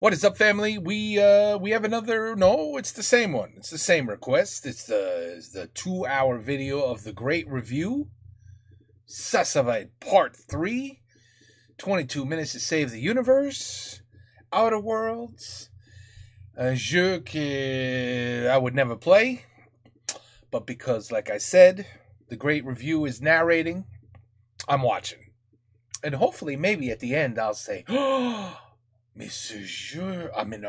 What is up, family? We have another. No, it's the same one. It's the same request. It's the 2-hour video of the Great Review. Ça va être part 3. 22 minutes to save the universe. Outer Worlds. Un jeu que I would never play, but because, like I said, the Great Review is narrating, I'm watching, and hopefully, maybe at the end, I'll say, "Oh, mais ce jeu, I mean,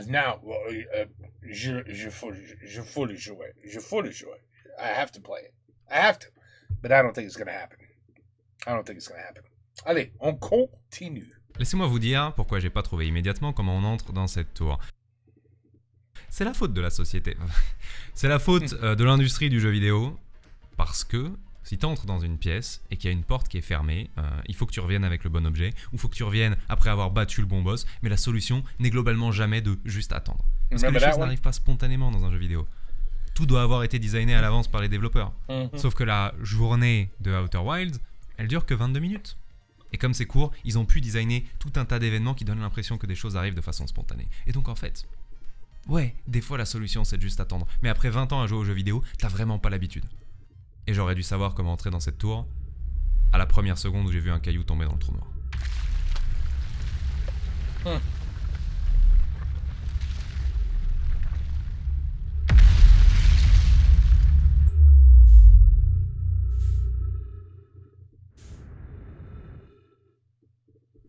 now, je faut le jouer. I have to play it. I have to, but I don't think it's gonna happen. Allez, on continue. Laissez-moi vous dire pourquoi j'ai pas trouvé immédiatement comment on entre dans cette tour. C'est la faute de la société. C'est la faute de l'industrie du jeu vidéo. Parce que si tu entres dans une pièce et qu'il y a une porte qui est fermée, il faut que tu reviennes avec le bon objet, ou il faut que tu reviennes après avoir battu le bon boss, mais la solution n'est globalement jamais de juste attendre. Parce que les choses n'arrivent pas spontanément dans un jeu vidéo. Tout doit avoir été designé à l'avance par les développeurs. Sauf que la journée de Outer Wilds, elle dure que 22 minutes. Et comme c'est court, ils ont pu designer tout un tas d'événements qui donnent l'impression que des choses arrivent de façon spontanée. Et donc en fait, ouais, des fois la solution c'est de juste attendre. Mais après 20 ans à jouer aux jeux vidéo, t'as vraiment pas l'habitude. Et j'aurais dû savoir comment entrer dans cette tour à la première seconde où j'ai vu un caillou tomber dans le trou noir.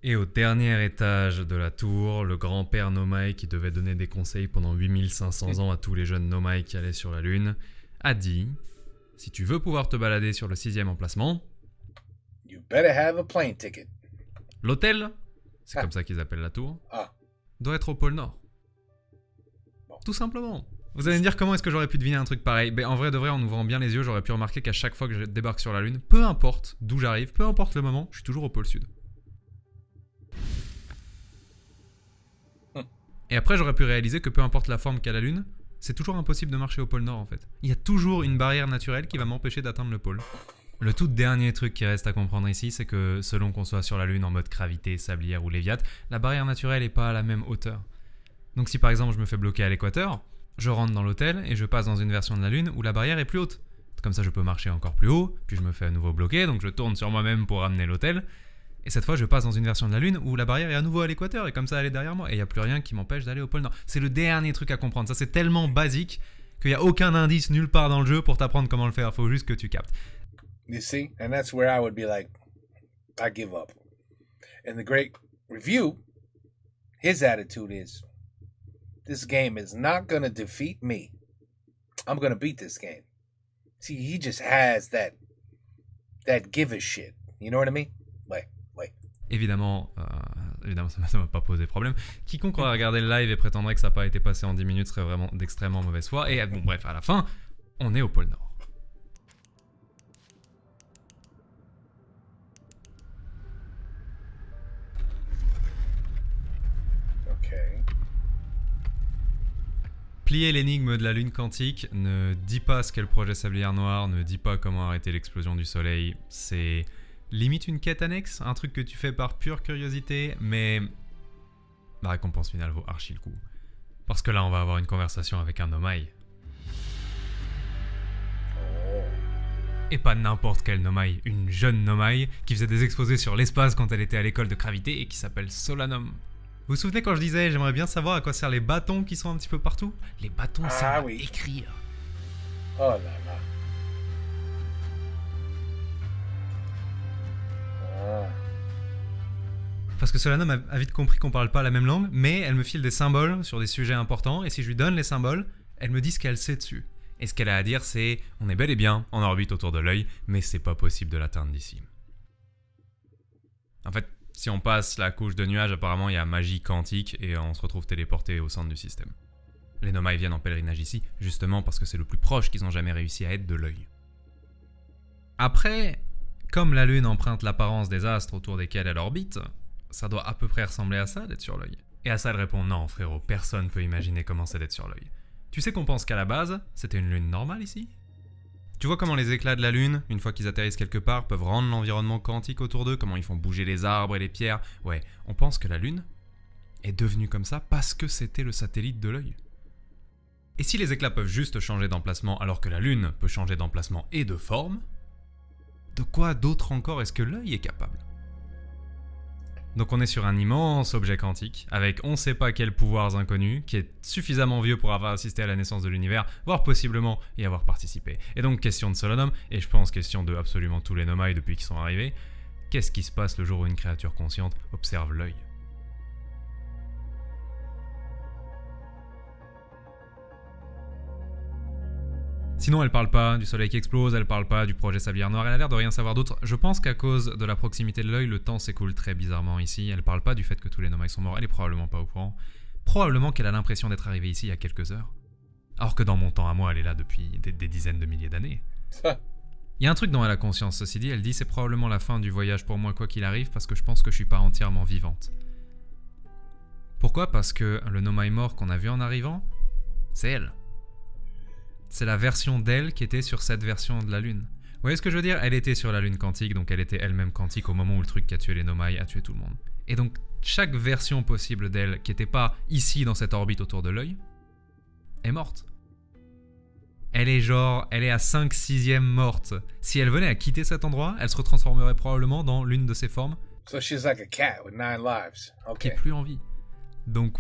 Et au dernier étage de la tour, le grand-père Nomai, qui devait donner des conseils pendant 8500 ans à tous les jeunes Nomai qui allaient sur la Lune, a dit « Si tu veux pouvoir te balader sur le 6e emplacement, You better have a plane ticket. L'hôtel, c'est comme ça qu'ils appellent la tour, doit être au pôle Nord. » Tout simplement. Vous allez me dire comment est-ce que j'aurais pu deviner un truc pareil. Ben, en vrai de vrai, en ouvrant bien les yeux, j'aurais pu remarquer qu'à chaque fois que je débarque sur la Lune, peu importe d'où j'arrive, peu importe le moment, je suis toujours au pôle Sud. Et après, j'aurais pu réaliser que peu importe la forme qu'a la Lune, c'est toujours impossible de marcher au pôle Nord en fait. Il y a toujours une barrière naturelle qui va m'empêcher d'atteindre le pôle. Le tout dernier truc qui reste à comprendre ici, c'est que selon qu'on soit sur la Lune en mode gravité, sablière ou léviate, la barrière naturelle n'est pas à la même hauteur. Donc si par exemple je me fais bloquer à l'équateur, je rentre dans l'hôtel et je passe dans une version de la Lune où la barrière est plus haute. Comme ça je peux marcher encore plus haut, puis je me fais à nouveau bloquer, donc je tourne sur moi-même pour ramener l'hôtel. Et cette fois, je passe dans une version de la Lune où la barrière est à nouveau à l'équateur et comme ça, elle est derrière moi. Et il n'y a plus rien qui m'empêche d'aller au pôle Nord. C'est le dernier truc à comprendre. Ça, c'est tellement basique qu'il n'y a aucun indice nulle part dans le jeu pour t'apprendre comment le faire. Il faut juste que tu captes. You see? And that's where I would be like, I give up. And the Great Review, his attitude is, this game is not going to defeat me. I'm going to beat this game. See, he just has that give a shit. You know what I mean? Like. Évidemment, ça ne m'a pas posé problème. Quiconque aurait regardé le live et prétendrait que ça n'a pas été passé en 10 minutes serait vraiment d'extrêmement mauvaise foi. Et bon, bref, à la fin, on est au pôle Nord. Okay. Plier l'énigme de la Lune quantique ne dit pas ce qu'est le projet Sablière Noire, ne dit pas comment arrêter l'explosion du Soleil. C'est limite une quête annexe, un truc que tu fais par pure curiosité, mais la récompense finale vaut archi le coup. Parce que là, on va avoir une conversation avec un Nomai. Et pas n'importe quel Nomai, une jeune Nomai qui faisait des exposés sur l'espace quand elle était à l'école de gravité et qui s'appelle Solanum. Vous vous souvenez quand je disais j'aimerais bien savoir à quoi servent les bâtons qui sont un petit peu partout? Les bâtons servent à écrire. Oh là là. Parce que Solanum a vite compris qu'on parle pas la même langue, mais elle me file des symboles sur des sujets importants, et si je lui donne les symboles, elle me dit ce qu'elle sait dessus. Et ce qu'elle a à dire, c'est « On est bel et bien en orbite autour de l'œil, mais c'est pas possible de l'atteindre d'ici. » En fait, si on passe la couche de nuages, apparemment il y a magie quantique, et on se retrouve téléporté au centre du système. Les Nomai viennent en pèlerinage ici, justement parce que c'est le plus proche qu'ils ont jamais réussi à être de l'œil. Après, comme la Lune emprunte l'apparence des astres autour desquels elle orbite, ça doit à peu près ressembler à ça d'être sur l'œil. Et Assad répond non frérot, personne peut imaginer comment c'est d'être sur l'œil. Tu sais qu'on pense qu'à la base, c'était une lune normale ici? Tu vois comment les éclats de la lune, une fois qu'ils atterrissent quelque part, peuvent rendre l'environnement quantique autour d'eux, comment ils font bouger les arbres et les pierres? Ouais, on pense que la lune, est devenu comme ça parce que c'était le satellite de l'œil. Et si les éclats peuvent juste changer d'emplacement alors que la Lune peut changer d'emplacement et de forme, de quoi d'autre encore est-ce que l'œil est capable? Donc on est sur un immense objet quantique, avec on sait pas quels pouvoirs inconnus, qui est suffisamment vieux pour avoir assisté à la naissance de l'univers, voire possiblement y avoir participé. Et donc question de Solanum, et je pense question de absolument tous les Nomai depuis qu'ils sont arrivés, qu'est-ce qui se passe le jour où une créature consciente observe l'œil? Sinon, elle parle pas du soleil qui explose, elle parle pas du projet Sablière Noire, elle a l'air de rien savoir d'autre. Je pense qu'à cause de la proximité de l'œil, le temps s'écoule très bizarrement ici. Elle parle pas du fait que tous les Nomai sont morts, elle est probablement pas au courant. Probablement qu'elle a l'impression d'être arrivée ici il y a quelques heures. Alors que dans mon temps à moi, elle est là depuis des dizaines de milliers d'années. Il y a un truc dont elle a conscience, ceci dit, elle dit c'est probablement la fin du voyage pour moi quoi qu'il arrive parce que je pense que je suis pas entièrement vivante. Pourquoi? Parce que le Nomai mort qu'on a vu en arrivant, c'est elle. C'est la version d'elle qui était sur cette version de la Lune. Vous voyez ce que je veux dire? Elle était sur la Lune quantique, donc elle était elle-même quantique au moment où le truc qui a tué les Nomai a tué tout le monde. Et donc, chaque version possible d'elle qui n'était pas ici dans cette orbite autour de l'œil, est morte. Elle est à 5/6e morte. Si elle venait à quitter cet endroit, elle se retransformerait probablement dans l'une de ses formes. So she's like a cat with 9 lives. Okay. Qui est plus en vie. Donc,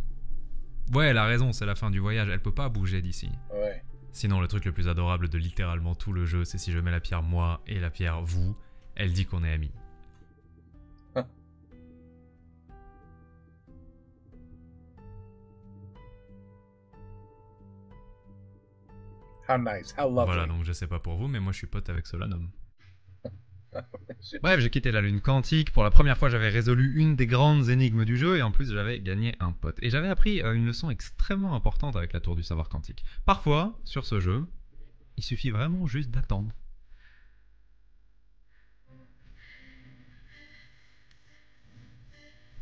ouais, elle a raison, c'est la fin du voyage, elle peut pas bouger d'ici. Ouais. Sinon, le truc le plus adorable de littéralement tout le jeu, c'est si je mets la pierre moi et la pierre vous, elle dit qu'on est amis. Huh. How nice, how lovely. Voilà, donc je sais pas pour vous, mais moi je suis pote avec Solanum. Bref, j'ai quitté la Lune quantique. Pour la première fois, j'avais résolu une des grandes énigmes du jeu et en plus, j'avais gagné un pote. Et j'avais appris une leçon extrêmement importante avec la tour du savoir quantique. Parfois, sur ce jeu, il suffit vraiment juste d'attendre.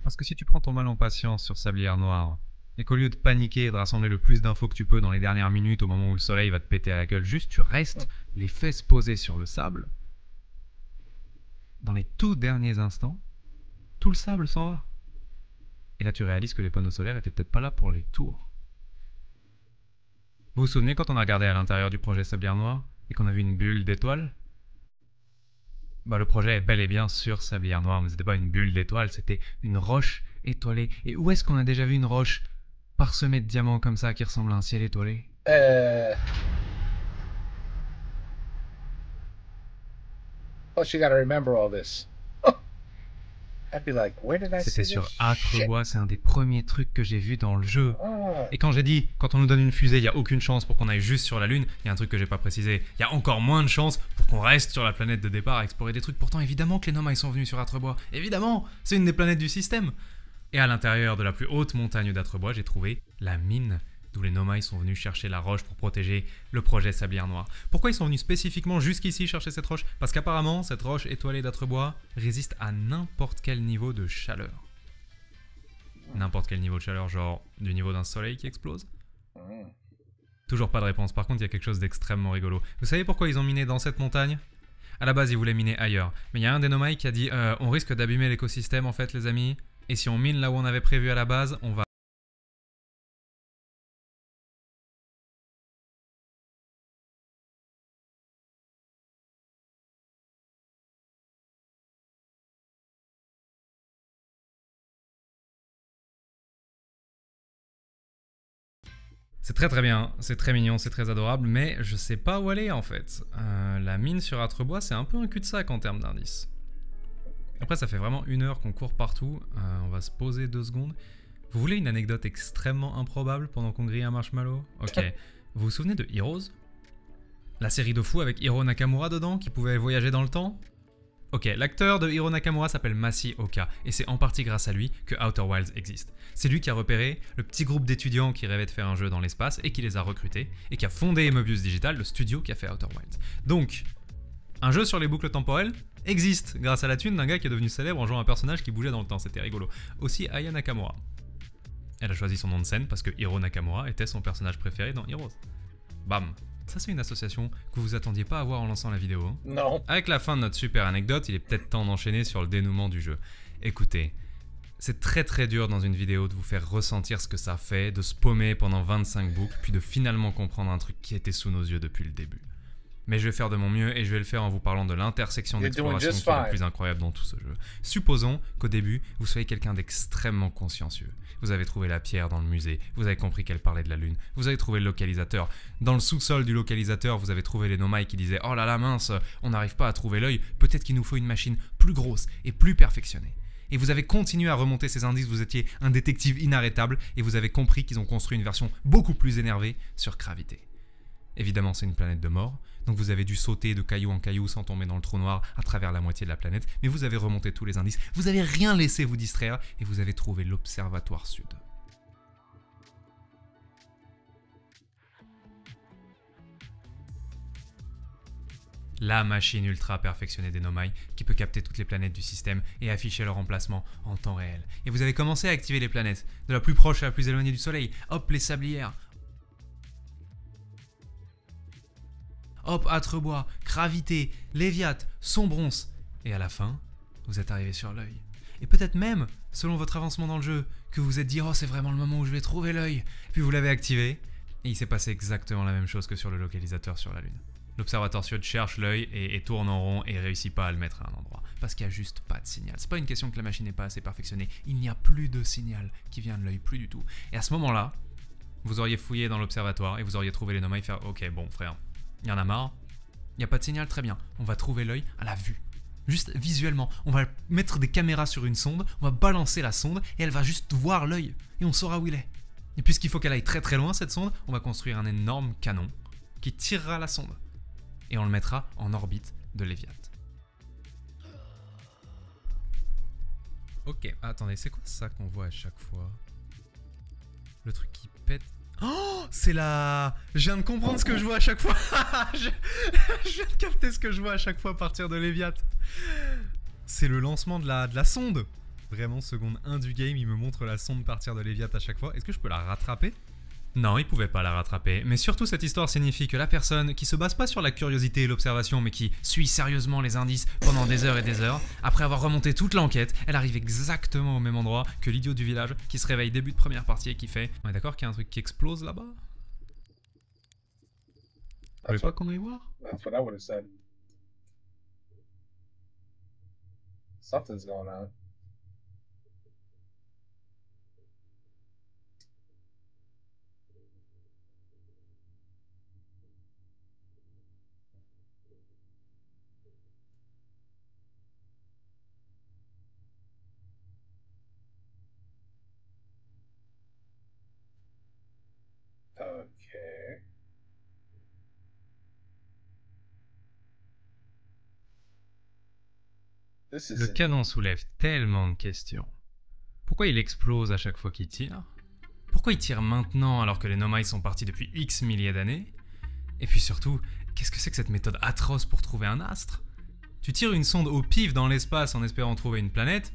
Parce que si tu prends ton mal en patience sur Sablière Noire, et qu'au lieu de paniquer et de rassembler le plus d'infos que tu peux dans les dernières minutes au moment où le soleil va te péter à la gueule, juste tu restes les fesses posées sur le sable, dans les tout derniers instants, tout le sable s'en va. Et là tu réalises que les panneaux solaires étaient peut-être pas là pour les tours. Vous vous souvenez quand on a regardé à l'intérieur du projet Sablière Noire et qu'on a vu une bulle d'étoiles? Bah le projet est bel et bien sur Sablière Noire, mais c'était pas une bulle d'étoiles, c'était une roche étoilée. Et où est-ce qu'on a déjà vu une roche parsemée de diamants comme ça qui ressemble à un ciel étoilé? Plus, you gotta remember all this. I'd be like, where did I see C'était this sur shit? Acrebois, c'est un des premiers trucs que j'ai vu dans le jeu. Ah. Et quand j'ai dit, quand on nous donne une fusée, il n'y a aucune chance pour qu'on aille juste sur la Lune, il y a un truc que j'ai pas précisé. Il y a encore moins de chances pour qu'on reste sur la planète de départ à explorer des trucs. Pourtant, évidemment que les Nomai sont venus sur Atrebois. Évidemment, c'est une des planètes du système. Et à l'intérieur de la plus haute montagne d'Atrebois, j'ai trouvé la mine d'où les Nomai sont venus chercher la roche pour protéger le projet Sablière Noire. Pourquoi ils sont venus spécifiquement jusqu'ici chercher cette roche? Parce qu'apparemment, cette roche étoilée d'Atrebois résiste à n'importe quel niveau de chaleur. N'importe quel niveau de chaleur, genre du niveau d'un soleil qui explose? Toujours pas de réponse. Par contre, il y a quelque chose d'extrêmement rigolo. Vous savez pourquoi ils ont miné dans cette montagne? À la base, ils voulaient miner ailleurs. Mais il y a un des Nomai qui a dit on risque d'abîmer l'écosystème en fait, les amis. Et si on mine là où on avait prévu à la base, on va... C'est très très bien, c'est très mignon, c'est très adorable, mais je sais pas où aller en fait. La mine sur Atrebois, c'est un peu un cul-de-sac en termes d'indices. Après, ça fait vraiment 1 heure qu'on court partout. On va se poser 2 secondes. Vous voulez une anecdote extrêmement improbable pendant qu'on grille un marshmallow? Ok. Vous vous souvenez de Heroes? La série de fous avec Hiro Nakamura dedans, qui pouvait voyager dans le temps? Ok, l'acteur de Hiro Nakamura s'appelle Masi Oka, et c'est en partie grâce à lui que Outer Wilds existe. C'est lui qui a repéré le petit groupe d'étudiants qui rêvaient de faire un jeu dans l'espace, et qui les a recrutés, et qui a fondé Mobius Digital, le studio qui a fait Outer Wilds. Donc, un jeu sur les boucles temporelles existe grâce à la thune d'un gars qui est devenu célèbre en jouant un personnage qui bougeait dans le temps, c'était rigolo. Aussi Aya Nakamura. Elle a choisi son nom de scène parce que Hiro Nakamura était son personnage préféré dans Heroes. Bam. Ça, c'est une association que vous attendiez pas à voir en lançant la vidéo. Non. Avec la fin de notre super anecdote, il est peut-être temps d'enchaîner sur le dénouement du jeu. Écoutez, C'est très très dur dans une vidéo de vous faire ressentir ce que ça fait, de se paumer pendant 25 boucles, puis de finalement comprendre un truc qui était sous nos yeux depuis le début. Mais je vais faire de mon mieux et je vais le faire en vous parlant de l'intersection d'exploration qui est la plus incroyable dans tout ce jeu. Supposons qu'au début, vous soyez quelqu'un d'extrêmement consciencieux. Vous avez trouvé la pierre dans le musée, vous avez compris qu'elle parlait de la lune, vous avez trouvé le localisateur. Dans le sous-sol du localisateur, vous avez trouvé les nomai qui disaient « Oh là là mince, on n'arrive pas à trouver l'œil, peut-être qu'il nous faut une machine plus grosse et plus perfectionnée. » Et vous avez continué à remonter ces indices, vous étiez un détective inarrêtable et vous avez compris qu'ils ont construit une version beaucoup plus énervée sur Gravité. Évidemment, c'est une planète de mort, donc vous avez dû sauter de caillou en caillou sans tomber dans le trou noir à travers la moitié de la planète, mais vous avez remonté tous les indices, vous n'avez rien laissé vous distraire et vous avez trouvé l'Observatoire Sud. La machine ultra perfectionnée des nomai qui peut capter toutes les planètes du système et afficher leur emplacement en temps réel. Et vous avez commencé à activer les planètes, de la plus proche à la plus éloignée du Soleil. Hop, les sablières. Hop, Atrebois, Gravité, Léviat, Sombrons. Et à la fin, vous êtes arrivé sur l'œil. Et peut-être même, selon votre avancement dans le jeu, que vous vous êtes dit « Oh, c'est vraiment le moment où je vais trouver l'œil ». Puis vous l'avez activé, et il s'est passé exactement la même chose que sur le localisateur sur la Lune. L'Observatoire Sud cherche l'œil et tourne en rond et réussit pas à le mettre à un endroit. Parce qu'il n'y a juste pas de signal. C'est pas une question que la machine n'est pas assez perfectionnée. Il n'y a plus de signal qui vient de l'œil, plus du tout. Et à ce moment-là, vous auriez fouillé dans l'observatoire et vous auriez trouvé les nomai faire « Ok, bon frère, il y en a marre. Il n'y a pas de signal, très bien. On va trouver l'œil à la vue. Juste visuellement. On va mettre des caméras sur une sonde, on va balancer la sonde et elle va juste voir l'œil. Et on saura où il est. Et puisqu'il faut qu'elle aille très très loin cette sonde, on va construire un énorme canon qui tirera la sonde. Et on le mettra en orbite de Léviat. Ok, attendez, c'est quoi ça qu'on voit à chaque fois? Le truc qui pète. Oh, c'est la... Je viens de comprendre ce que je vois à chaque fois. je viens de capter ce que je vois à chaque fois partir de Léviat. C'est le lancement de la sonde. Vraiment, seconde 1 du game, il me montre la sonde partir de Léviat à chaque fois. Est-ce que je peux la rattraper? Non, il pouvait pas la rattraper, mais surtout cette histoire signifie que la personne qui se base pas sur la curiosité et l'observation, mais qui suit sérieusement les indices pendant des heures et des heures, après avoir remonté toute l'enquête, elle arrive exactement au même endroit que l'idiot du village qui se réveille début de première partie et qui fait « On est d'accord qu'il y a un truc qui explose là-bas ?» Vous voulez pas qu'on aille voir? That's what I would have said. Something's going on. Okay. Le canon soulève tellement de questions. Pourquoi il explose à chaque fois qu'il tire? Pourquoi il tire maintenant alors que les nomai sont partis depuis X milliers d'années? Et puis surtout, qu'est-ce que c'est que cette méthode atroce pour trouver un astre? Tu tires une sonde au pif dans l'espace en espérant trouver une planète.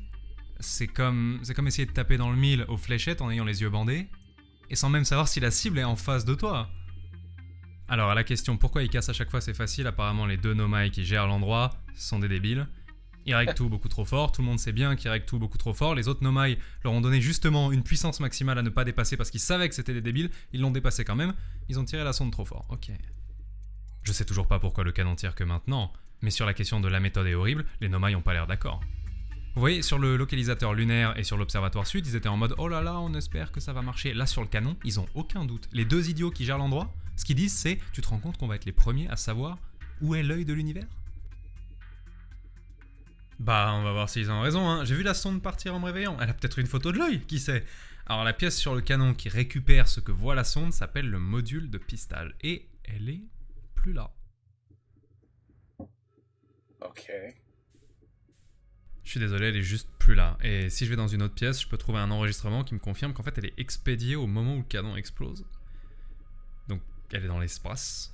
C'est comme essayer de taper dans le mille aux fléchettes en ayant les yeux bandés. Et sans même savoir si la cible est en face de toi. Alors à la question pourquoi ils cassent à chaque fois, c'est facile, apparemment les deux nomai qui gèrent l'endroit sont des débiles. Ils règlent tout beaucoup trop fort, tout le monde sait bien qu'ils règlent tout beaucoup trop fort, les autres nomai leur ont donné justement une puissance maximale à ne pas dépasser parce qu'ils savaient que c'était des débiles, ils l'ont dépassé quand même, ils ont tiré la sonde trop fort, ok. Je sais toujours pas pourquoi le canon tire que maintenant, mais sur la question de la méthode est horrible, les nomai ont pas l'air d'accord. Vous voyez, sur le localisateur lunaire et sur l'observatoire sud, ils étaient en mode « Oh là là, on espère que ça va marcher ». Là, sur le canon, ils ont aucun doute. Les deux idiots qui gèrent l'endroit, ce qu'ils disent, c'est « Tu te rends compte qu'on va être les premiers à savoir où est l'œil de l'univers ?» Bah, on va voir s'ils ont raison, hein. J'ai vu la sonde partir en me réveillant. Elle a peut-être une photo de l'œil, qui sait. Alors, la pièce sur le canon qui récupère ce que voit la sonde s'appelle le module de pistage. Et elle est plus là. Ok. Je suis désolé, elle est juste plus là. Et si je vais dans une autre pièce, je peux trouver un enregistrement qui me confirme qu'en fait elle est expédiée au moment où le canon explose. Donc elle est dans l'espace.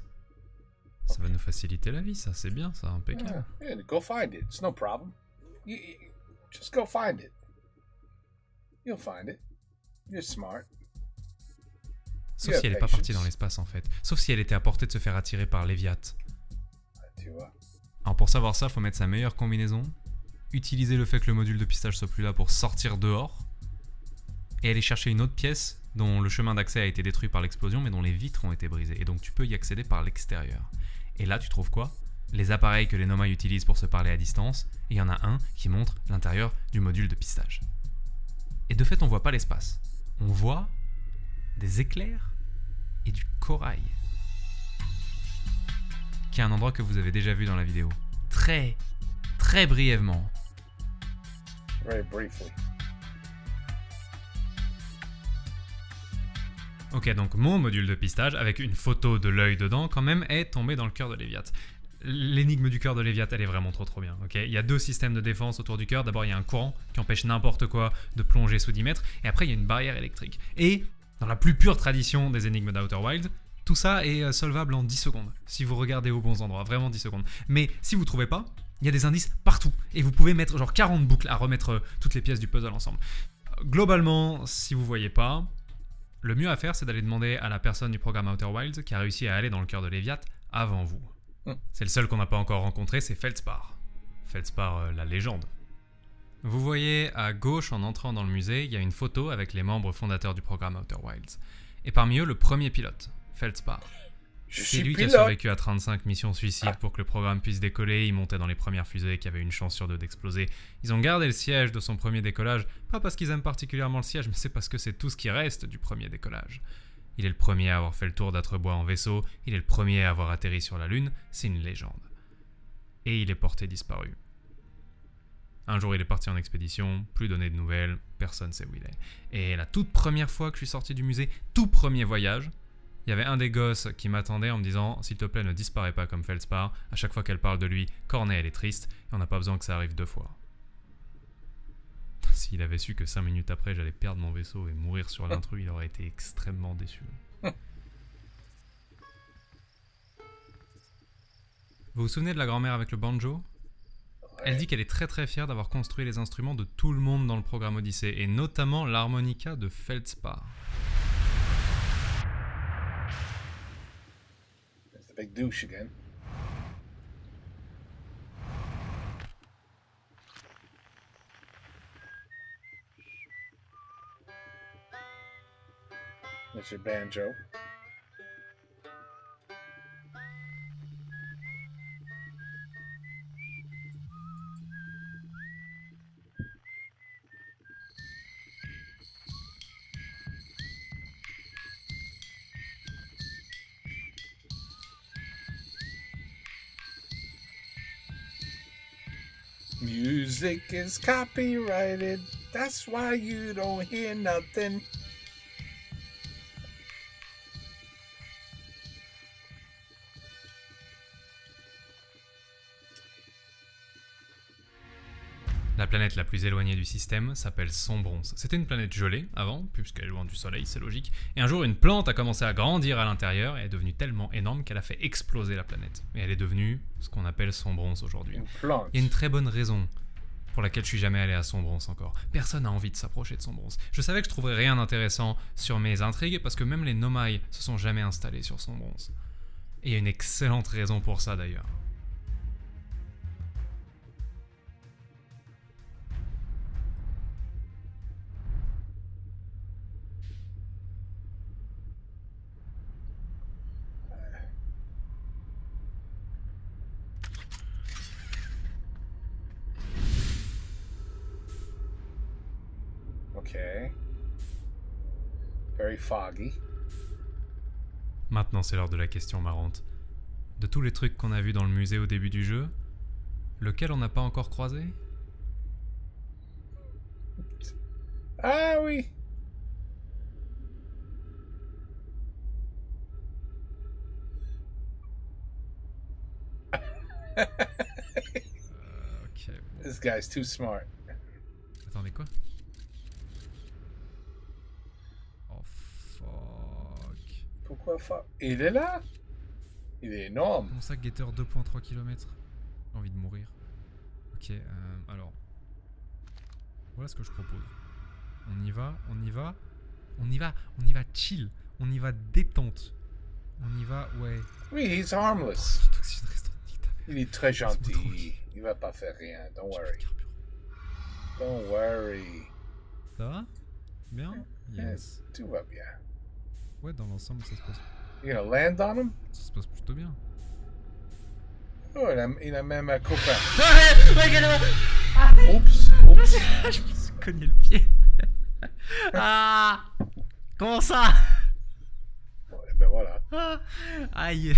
Ça va nous faciliter la vie, ça, c'est bien, ça, impeccable. Yeah, go find it. It's no problem. Just go find it. You'll find it. You're smart. Sauf si elle n'est pas partie dans l'espace en fait. Sauf si elle était à portée de se faire attirer par Léviat. Alors pour savoir ça, faut mettre sa meilleure combinaison. utiliser le fait que le module de pistage soit plus là pour sortir dehors et aller chercher une autre pièce dont le chemin d'accès a été détruit par l'explosion mais dont les vitres ont été brisées. Et donc tu peux y accéder par l'extérieur. Et là tu trouves quoi? Les appareils que les Nomai utilisent pour se parler à distance, et il y en a un qui montre l'intérieur du module de pistage. Et de fait on voit pas l'espace. On voit des éclairs et du corail. Qui est un endroit que vous avez déjà vu dans la vidéo. Très brièvement. Very briefly. Ok, donc mon module de pistage, avec une photo de l'œil dedans, quand même, est tombé dans le cœur de Léviat. L'énigme du cœur de Léviat, elle est vraiment trop bien. Okay, il y a deux systèmes de défense autour du cœur. D'abord, il y a un courant qui empêche n'importe quoi de plonger sous 10 mètres. Et après, il y a une barrière électrique. Et, dans la plus pure tradition des énigmes d'Outer Wilds, tout ça est solvable en 10 secondes. Si vous regardez aux bons endroits, vraiment 10 secondes. Mais si vous ne trouvez pas, il y a des indices partout. Et vous pouvez mettre genre 40 boucles à remettre toutes les pièces du puzzle ensemble. Globalement, si vous ne voyez pas, le mieux à faire, c'est d'aller demander à la personne du programme Outer Wilds qui a réussi à aller dans le cœur de Léviat avant vous. C'est le seul qu'on n'a pas encore rencontré, c'est Feldspar. Feldspar, la légende. Vous voyez à gauche, en entrant dans le musée, il y a une photo avec les membres fondateurs du programme Outer Wilds. Et parmi eux, le premier pilote, Feldspar. C'est lui qui a survécu à 35 missions suicides pour que le programme puisse décoller. Il montait dans les premières fusées qui avaient une chance sur deux d'exploser. Ils ont gardé le siège de son premier décollage, pas parce qu'ils aiment particulièrement le siège, mais c'est parce que c'est tout ce qui reste du premier décollage. Il est le premier à avoir fait le tour d'Atrebois en vaisseau, il est le premier à avoir atterri sur la Lune, c'est une légende. Et il est porté disparu. Un jour il est parti en expédition, plus donné de nouvelles, personne sait où il est. Et la toute première fois que je suis sorti du musée, tout premier voyage, il y avait un des gosses qui m'attendait en me disant « S'il te plaît, ne disparais pas comme Feldspar, à chaque fois qu'elle parle de lui, Cornet elle est triste, et on n'a pas besoin que ça arrive 2 fois. » S'il avait su que 5 minutes après j'allais perdre mon vaisseau et mourir sur l'intrus, il aurait été extrêmement déçu. Vous vous souvenez de la grand-mère avec le banjo? Elle dit qu'elle est très fière d'avoir construit les instruments de tout le monde dans le programme Odyssée, et notamment l'harmonica de Feldspar. There's the big douche again. That's your banjo. Music is copyrighted. That's why you don't hear nothing. La planète la plus éloignée du système s'appelle Sombrons. C'était une planète gelée avant, puisqu'elle est loin du soleil, c'est logique. Et un jour, une plante a commencé à grandir à l'intérieur et est devenue tellement énorme qu'elle a fait exploser la planète. Et elle est devenue ce qu'on appelle Sombrons aujourd'hui. Il y a une très bonne raison pour laquelle je suis jamais allé à Sombrons encore. Personne n'a envie de s'approcher de Sombrons. Je savais que je trouverais rien d'intéressant sur mes intrigues parce que même les Nomai se sont jamais installés sur Sombrons. Et il y a une excellente raison pour ça d'ailleurs. Okay. Very foggy. Maintenant, c'est l'heure de la question marrante. De tous les trucs qu'on a vus dans le musée au début du jeu, lequel on n'a pas encore croisé? Ah oui. Ok. Bon. This guy's too smart. Attendez, quoi? Oh fuck. Pourquoi fuck? Il est là? Il est énorme. Mon sac guetteur 2.3 km. J'ai envie de mourir. Ok, alors. Voilà ce que je propose. On y va, on y va. On y va, on y va chill. On y va détente. On y va, ouais. Oui, he's harmless. Oh, Il est très gentil. Il va pas faire rien, don't worry. Don't worry. Ça va? Bien? Yes. Tout va bien. Ouais, dans l'ensemble, ça se passe. You gonna land on him? Ça se passe plutôt bien. Oh, il a même un copain. Oups, Oups. je me suis cogné le pied. Ah! Comment ça? Ouais, ben voilà. Ah, aïe.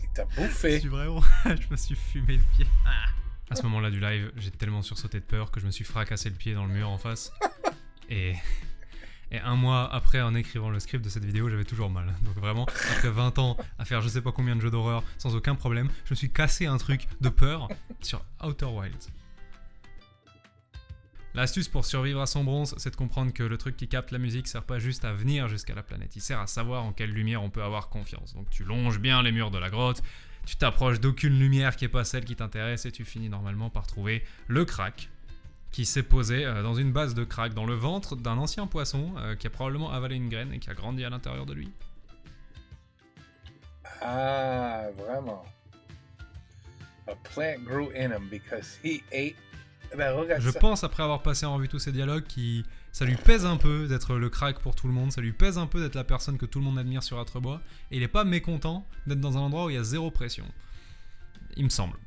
Il t'a bouffé. Je suis vraiment... je me suis fumé le pied. Ah. À ce moment-là du live, j'ai tellement sursauté de peur que je me suis fracassé le pied dans le mur en face. Et un mois après, en écrivant le script de cette vidéo, j'avais toujours mal. Donc vraiment, après 20 ans à faire je sais pas combien de jeux d'horreur sans aucun problème, je me suis cassé un truc de peur sur Outer Wilds. L'astuce pour survivre à son bronze, c'est de comprendre que le truc qui capte la musique sert pas juste à venir jusqu'à la planète, il sert à savoir en quelle lumière on peut avoir confiance. Donc tu longes bien les murs de la grotte, tu t'approches d'aucune lumière qui est pas celle qui t'intéresse et tu finis normalement par trouver le crack qui s'est posé dans une base de crack dans le ventre d'un ancien poisson qui a probablement avalé une graine et qui a grandi à l'intérieur de lui. Ah, vraiment. A plant grew in him because he ate. Ben, regarde Je ça. pense, après avoir passé en revue tous ces dialogues, ça lui pèse un peu d'être le crack pour tout le monde, ça lui pèse un peu d'être la personne que tout le monde admire sur Atrebois, et il est pas mécontent d'être dans un endroit où il y a zéro pression. Il me semble.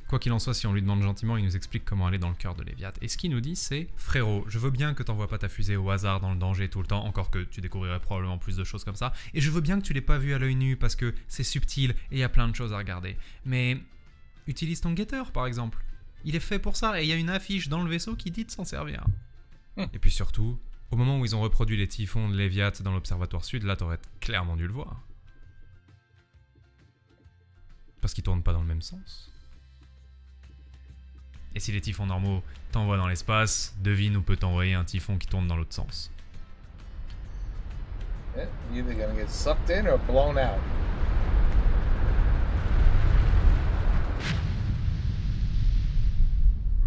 Quoi qu'il en soit, si on lui demande gentiment, il nous explique comment aller dans le cœur de Léviathe. Et ce qu'il nous dit, c'est « Frérot, je veux bien que t'envoies pas ta fusée au hasard dans le danger tout le temps, encore que tu découvrirais probablement plus de choses comme ça, et je veux bien que tu l'aies pas vu à l'œil nu parce que c'est subtil et il y a plein de choses à regarder. Mais utilise ton guetteur, par exemple. Il est fait pour ça, et il y a une affiche dans le vaisseau qui dit de s'en servir. » Et puis surtout, au moment où ils ont reproduit les typhons de Léviathe dans l'Observatoire Sud, là t'aurais clairement dû le voir. Parce qu'ils tournent pas dans le même sens. Et si les typhons normaux t'envoient dans l'espace, devine où peut t'envoyer un typhon qui tourne dans l'autre sens. Yeah, you're either gonna get sucked in or blown out.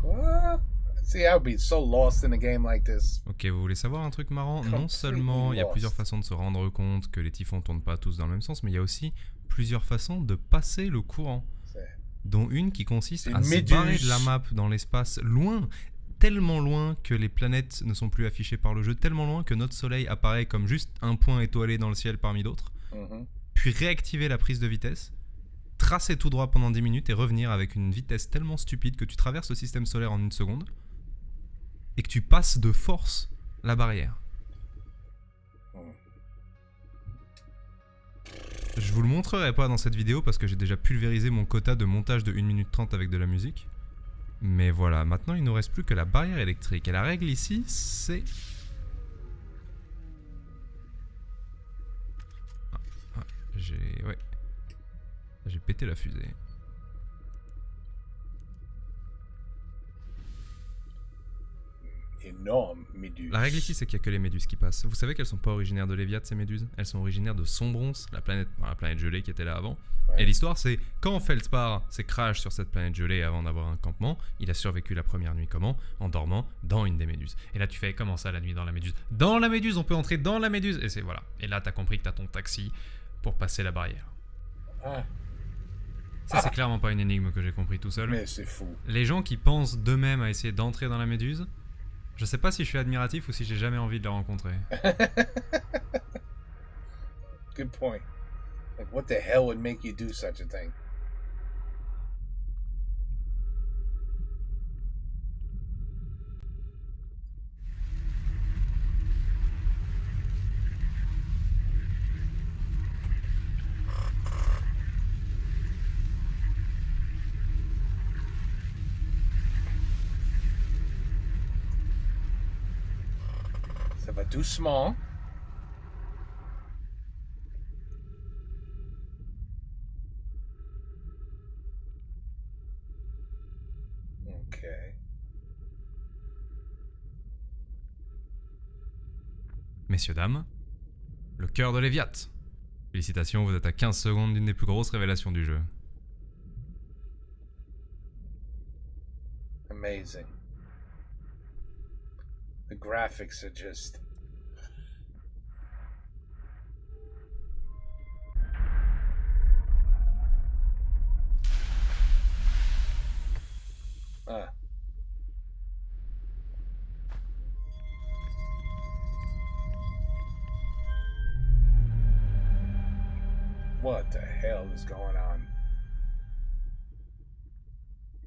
What? See, I would be so lost in a game like this. Ok, vous voulez savoir un truc marrant? Non seulement il y a plusieurs façons de se rendre compte que les typhons tournent pas tous dans le même sens, mais il y a aussi plusieurs façons de passer le courant. Dont une qui consiste à se barrer de la map dans l'espace loin, tellement loin que les planètes ne sont plus affichées par le jeu, tellement loin que notre soleil apparaît comme juste un point étoilé dans le ciel parmi d'autres, puis réactiver la prise de vitesse, tracer tout droit pendant 10 minutes et revenir avec une vitesse tellement stupide que tu traverses le système solaire en 1 seconde et que tu passes de force la barrière. Je vous le montrerai pas dans cette vidéo parce que j'ai déjà pulvérisé mon quota de montage de 1 minute 30 avec de la musique. Mais voilà, maintenant il ne nous reste plus que la barrière électrique. Et la règle ici, c'est... J'ai pété la fusée. Énorme méduse. La règle ici, c'est qu'il n'y a que les méduses qui passent. Vous savez qu'elles sont pas originaires de Léviathe, ces méduses? Elles sont originaires de Sombrons, la planète gelée qui était là avant. Ouais. Et l'histoire, c'est quand Feldspar s'est crash sur cette planète gelée avant d'avoir un campement, il a survécu la première nuit comment? En dormant dans une des méduses. Et là, tu fais comment ça la nuit dans la méduse? Dans la méduse, on peut entrer dans la méduse. Et c'est voilà. Et là, t'as compris que t'as ton taxi pour passer la barrière. Ah. Ça, c'est clairement pas une énigme que j'ai compris tout seul. Mais c'est fou. Les gens qui pensent d'eux-mêmes à essayer d'entrer dans la méduse, je sais pas si je suis admiratif ou si j'ai jamais envie de la rencontrer. Good point. Like, what the hell would make you do such a thing? Ça va doucement. Ok. Messieurs, dames, le cœur de Léviathe. Félicitations, vous êtes à 15 secondes d'une des plus grosses révélations du jeu. Amazing. The graphics are just... Ah. What the hell is going on?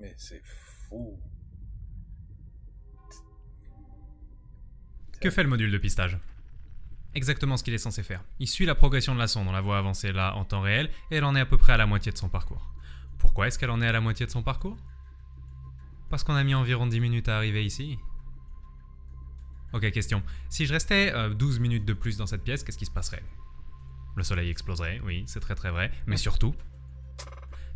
Mais c'est fou. Que fait le module de pistage? Exactement ce qu'il est censé faire. Il suit la progression de la sonde, on la voit avancer là en temps réel, et elle en est à peu près à la moitié de son parcours. Pourquoi est-ce qu'elle en est à la moitié de son parcours? Parce qu'on a mis environ 10 minutes à arriver ici. Ok, question. Si je restais 12 minutes de plus dans cette pièce, qu'est-ce qui se passerait? Le soleil exploserait, oui, c'est très très vrai, mais surtout,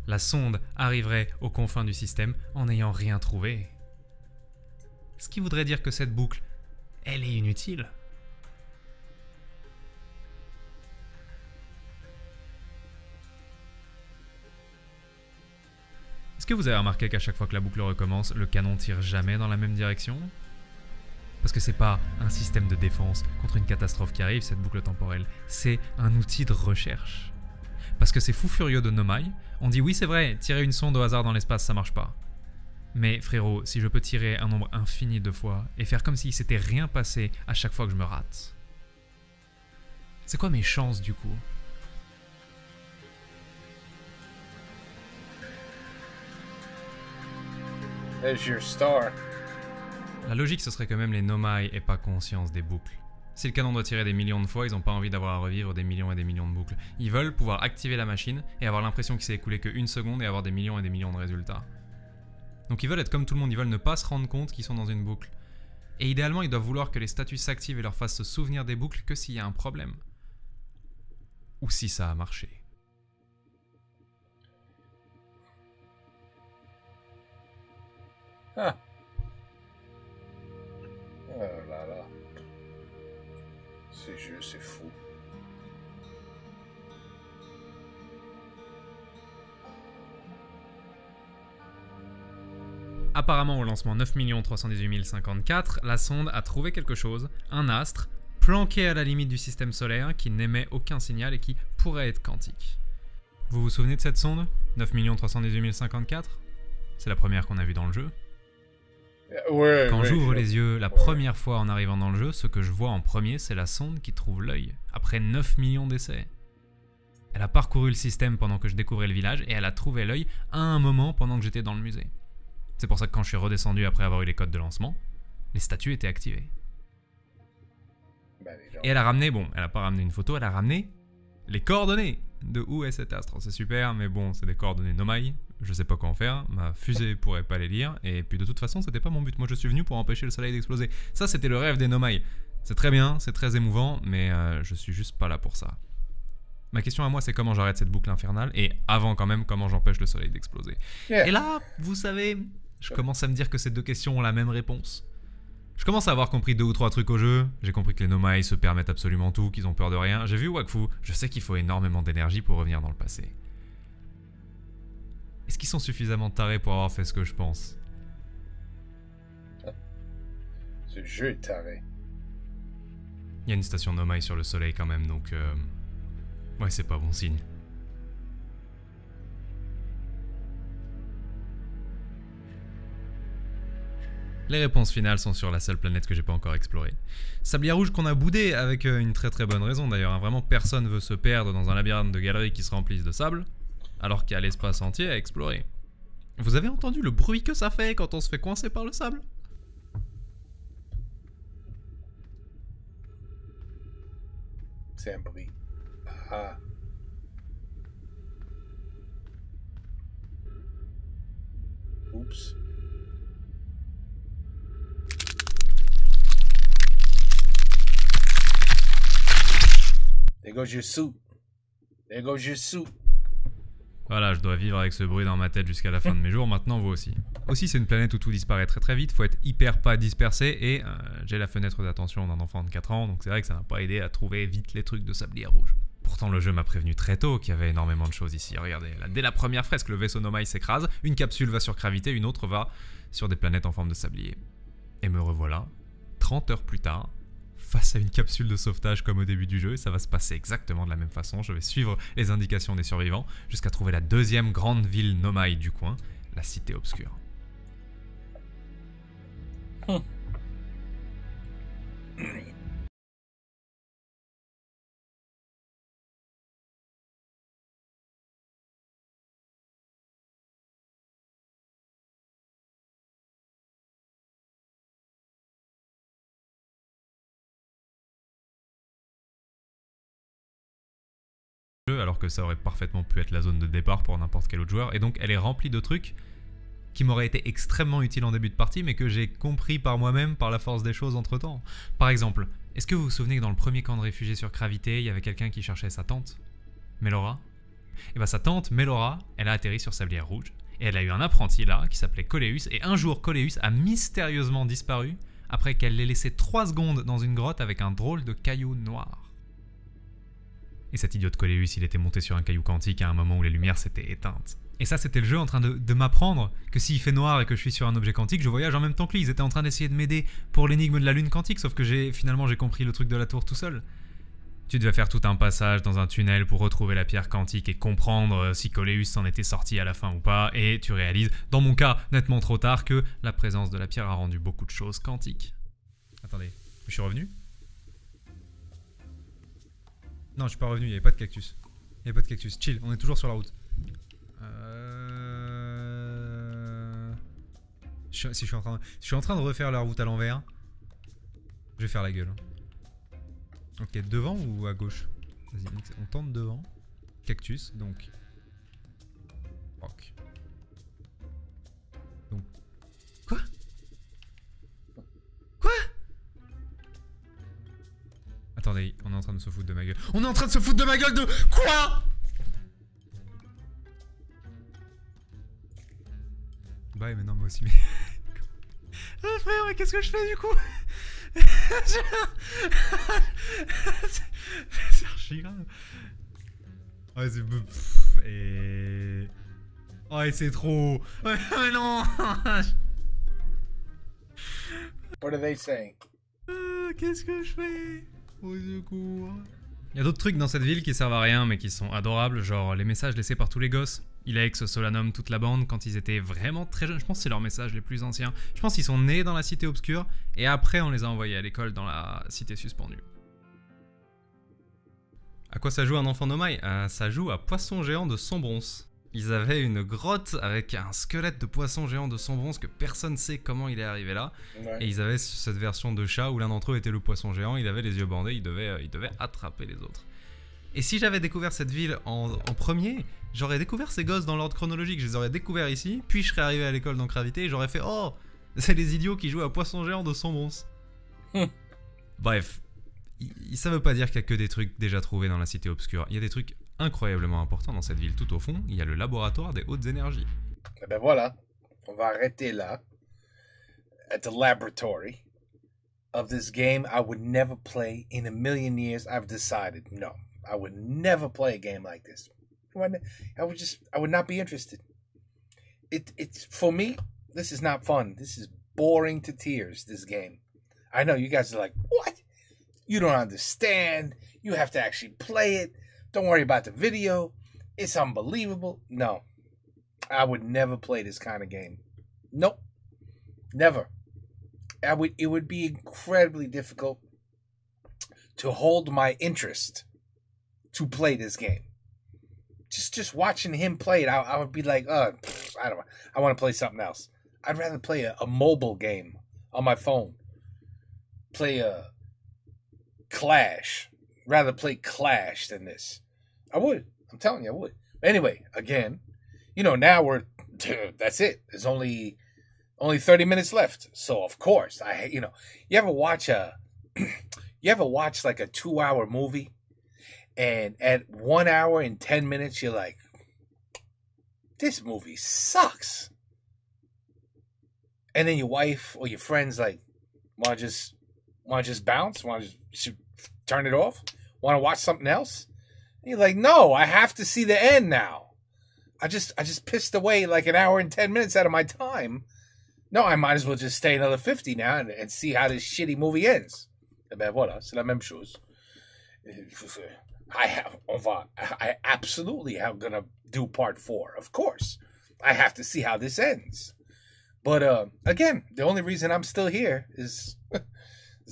la sonde arriverait aux confins du système en n'ayant rien trouvé. Ce qui voudrait dire que cette boucle, elle est inutile. Est-ce que vous avez remarqué qu'à chaque fois que la boucle recommence, le canon tire jamais dans la même direction? Parce que c'est pas un système de défense contre une catastrophe qui arrive, cette boucle temporelle. C'est un outil de recherche. Parce que c'est fou furieux de Nomai. On dit oui c'est vrai, tirer une sonde au hasard dans l'espace ça marche pas. Mais frérot, si je peux tirer un nombre infini de fois et faire comme si s'était rien passé à chaque fois que je me rate. C'est quoi mes chances du coup? There's your star. La logique, ce serait que même les Nomai aient pas conscience des boucles. Si le canon doit tirer des millions de fois, ils n'ont pas envie d'avoir à revivre des millions et des millions de boucles. Ils veulent pouvoir activer la machine et avoir l'impression qu'il s'est écoulé qu'une seconde et avoir des millions et des millions de résultats. Donc ils veulent être comme tout le monde, ils veulent ne pas se rendre compte qu'ils sont dans une boucle. Et idéalement, ils doivent vouloir que les statuts s'activent et leur fassent se souvenir des boucles que s'il y a un problème. Ou si ça a marché. Ah. Oh là là. Ces jeux, c'est fou. Apparemment, au lancement 9 318 054, la sonde a trouvé quelque chose, un astre, planqué à la limite du système solaire, qui n'émet aucun signal et qui pourrait être quantique. Vous vous souvenez de cette sonde 9 318 054 C'est la première qu'on a vue dans le jeu. Ouais, Quand ouais, j'ouvre les yeux la première fois en arrivant dans le jeu, ce que je vois en premier, c'est la sonde qui trouve l'œil, après 9 millions d'essais. Elle a parcouru le système pendant que je découvrais le village et elle a trouvé l'œil à un moment pendant que j'étais dans le musée. C'est pour ça que quand je suis redescendu après avoir eu les codes de lancement, les statues étaient activées. Et elle a ramené, bon, elle a pas ramené une photo, elle a ramené les coordonnées de où est cet astre. C'est super, mais bon, c'est des coordonnées Nomai. Je sais pas quoi en faire, ma fusée pourrait pas les lire, et puis de toute façon, c'était pas mon but. Moi, je suis venu pour empêcher le soleil d'exploser. Ça, c'était le rêve des Nomai. C'est très bien, c'est très émouvant, mais je suis juste pas là pour ça. Ma question à moi, c'est comment j'arrête cette boucle infernale, et avant quand même, comment j'empêche le soleil d'exploser. Yeah. Et là, vous savez, je commence à me dire que ces deux questions ont la même réponse. Je commence à avoir compris 2 ou 3 trucs au jeu, j'ai compris que les Nomai se permettent absolument tout, qu'ils ont peur de rien, j'ai vu Wakfu, je sais qu'il faut énormément d'énergie pour revenir dans le passé. Est-ce qu'ils sont suffisamment tarés pour avoir fait ce que je pense? Ce jeu est taré. Il y a une station Nomai sur le soleil quand même, donc... Ouais, c'est pas bon signe. Les réponses finales sont sur la seule planète que j'ai pas encore explorée. Sablier rouge qu'on a boudé avec une très très bonne raison d'ailleurs. Hein. Vraiment personne veut se perdre dans un labyrinthe de galeries qui se remplissent de sable, alors qu'il y a l'espace entier à explorer. Vous avez entendu le bruit que ça fait quand on se fait coincer par le sable? C'est un bruit. Ah. Oups. There goes your suit. There goes your suit. Voilà, je dois vivre avec ce bruit dans ma tête jusqu'à la fin de mes jours, maintenant vous aussi. Aussi, c'est une planète où tout disparaît très très vite, faut être hyper pas dispersé, et j'ai la fenêtre d'attention d'un enfant de 4 ans, donc c'est vrai que ça m'a pas aidé à trouver vite les trucs de sablier rouge. Pourtant, le jeu m'a prévenu très tôt qu'il y avait énormément de choses ici. Regardez, là, dès la première fresque, le vaisseau Nomai s'écrase, une capsule va sur gravité, une autre va sur des planètes en forme de sablier. Et me revoilà, 30 heures plus tard, face à une capsule de sauvetage comme au début du jeu, et ça va se passer exactement de la même façon. Je vais suivre les indications des survivants jusqu'à trouver la deuxième grande ville Nomai du coin, la Cité Obscure. alors que ça aurait parfaitement pu être la zone de départ pour n'importe quel autre joueur. Et donc elle est remplie de trucs qui m'auraient été extrêmement utiles en début de partie, mais que j'ai compris par moi-même par la force des choses entre temps. Par exemple, est-ce que vous vous souvenez que dans le premier camp de réfugiés sur Gravité, il y avait quelqu'un qui cherchait sa tante, Melora? Et bah sa tante, Melora, elle a atterri sur Sablière Rouge, et elle a eu un apprenti là, qui s'appelait Coléus, et un jour Coléus a mystérieusement disparu, après qu'elle l'ait laissé 3 secondes dans une grotte avec un drôle de caillou noir. Et cet idiot de Coléus, il était monté sur un caillou quantique à un moment où les lumières s'étaient éteintes. Et ça, c'était le jeu en train de m'apprendre que s'il fait noir et que je suis sur un objet quantique, je voyage en même temps que lui. Ils étaient en train d'essayer de m'aider pour l'énigme de la lune quantique, sauf que finalement j'ai compris le truc de la tour tout seul. Tu devais faire tout un passage dans un tunnel pour retrouver la pierre quantique et comprendre si Coléus s'en était sorti à la fin ou pas, et tu réalises, dans mon cas, nettement trop tard, que la présence de la pierre a rendu beaucoup de choses quantiques. Attendez, je suis revenu? Non, je suis pas revenu, il n'y avait pas de cactus. Il n'y avait pas de cactus, chill, on est toujours sur la route. Si je suis en train de refaire la route à l'envers, je vais faire la gueule. Ok, devant ou à gauche? Vas-y, on tente devant. Cactus, donc. Rock. Donc. Quoi? Quoi? Attendez, on est en train de se foutre de ma gueule. On est en train de se foutre de ma gueule de quoi? Bah mais non, moi aussi, mais... Ah frère, mais qu'est-ce que je fais du coup? C'est archi grave. Ouais, c'est... Et... Ouais, c'est trop... Ouais, mais non. What are they saying? Qu'est-ce que je fais? Au secours. Il y a d'autres trucs dans cette ville qui servent à rien mais qui sont adorables, genre les messages laissés par tous les gosses. Ilex, Solanum, toute la bande, quand ils étaient vraiment très jeunes. Je pense que c'est leurs messages les plus anciens. Je pense qu'ils sont nés dans la cité obscure et après on les a envoyés à l'école dans la cité suspendue. À quoi ça joue un enfant Nomai? Ça joue à Poisson Géant de Sombronce. Ils avaient une grotte avec un squelette de poisson géant de Sombronce que personne ne sait comment il est arrivé là. Ouais. Et ils avaient cette version de chat où l'un d'entre eux était le poisson géant, il avait les yeux bandés, il devait attraper les autres. Et si j'avais découvert cette ville en premier, j'aurais découvert ces gosses dans l'ordre chronologique. Je les aurais découverts ici, puis je serais arrivé à l'école dans Gravité et j'aurais fait « Oh, c'est les idiots qui jouent à Poisson Géant de Sombronce. » Bref, ça veut pas dire qu'il y a que des trucs déjà trouvés dans la cité obscure. Il y a des trucs incroyablement importants dans cette ville. Tout au fond, il y a le laboratoire des hautes énergies. Et ben voilà, on va arrêter là. At the laboratory of this game I would never play in a million years. I've decided, no. I would never play a game like this. I would not be interested. It's for me, this is not fun. This is boring to tears, this game. I know you guys are like, what? You don't understand. You have to actually play it. Don't worry about the video. It's unbelievable. No. I would never play this kind of game. Nope. Never. It would be incredibly difficult to hold my interest to play this game. Just watching him play it, I would be like, I don't know. I want to play something else. I'd rather play a mobile game on my phone. Play a Clash. Rather play Clash than this. I would. I'm telling you, I would. Anyway, again, now that's it. There's only 30 minutes left. So of course, you ever watch like a 2-hour movie? And at 1 hour and 10 minutes, you're like, this movie sucks. And then your wife or your friends like, want to just bounce? Want to just turn it off? Want to watch something else? And you're like, no, I have to see the end now. I just pissed away like 1 hour and 10 minutes out of my time. No, I might as well just stay another 50 now and see how this shitty movie ends. Eh ben voilà, c'est la même chose. I absolutely am gonna do part 4, of course. I have to see how this ends. But again, the only reason I'm still here is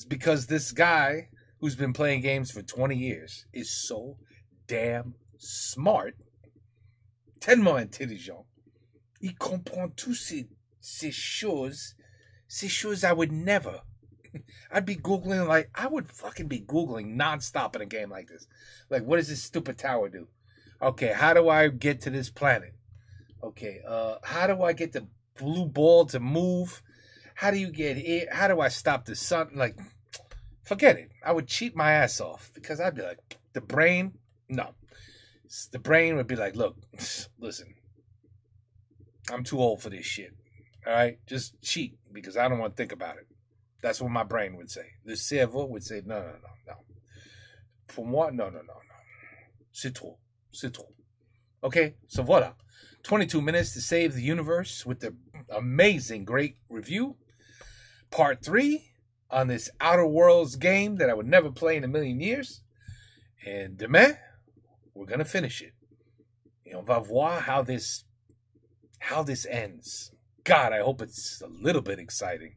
because this guy who's been playing games for 20 years is so damn smart, tellement intelligent. Il comprend tous ces choses I would never. I'd be Googling, I would fucking be Googling nonstop in a game like this. Like, what does this stupid tower do? Okay, how do I get to this planet? Okay, how do I get the blue ball to move? How do you get here? How do I stop the sun? Like, forget it. I would cheat my ass off because I'd be like, the brain, no. The brain would be like, look, listen, I'm too old for this shit. All right, just cheat because I don't want to think about it. That's what my brain would say. The cerveau would say, no. Pour moi, no. C'est trop. Okay, so voila. 22 minutes to save the universe with the amazing, great review. Part 3 on this Outer Worlds game that I would never play in a million years. And demain, we're going to finish it. Et on va voir how this ends. God, I hope it's a little bit exciting.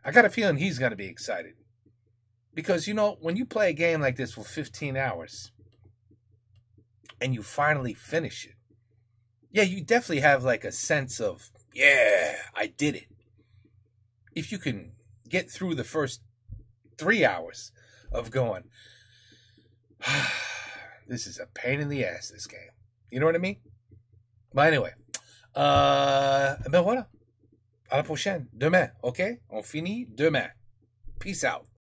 I got a feeling he's going to be excited. Because, you know, when you play a game like this for 15 hours and you finally finish it, yeah, you definitely have like a sense of, yeah, I did it. If you can get through the first 3 hours of going, this is a pain in the ass, this game. You know what I mean? But anyway, ben voilà. À la prochaine. Demain, OK? On finit demain. Peace out.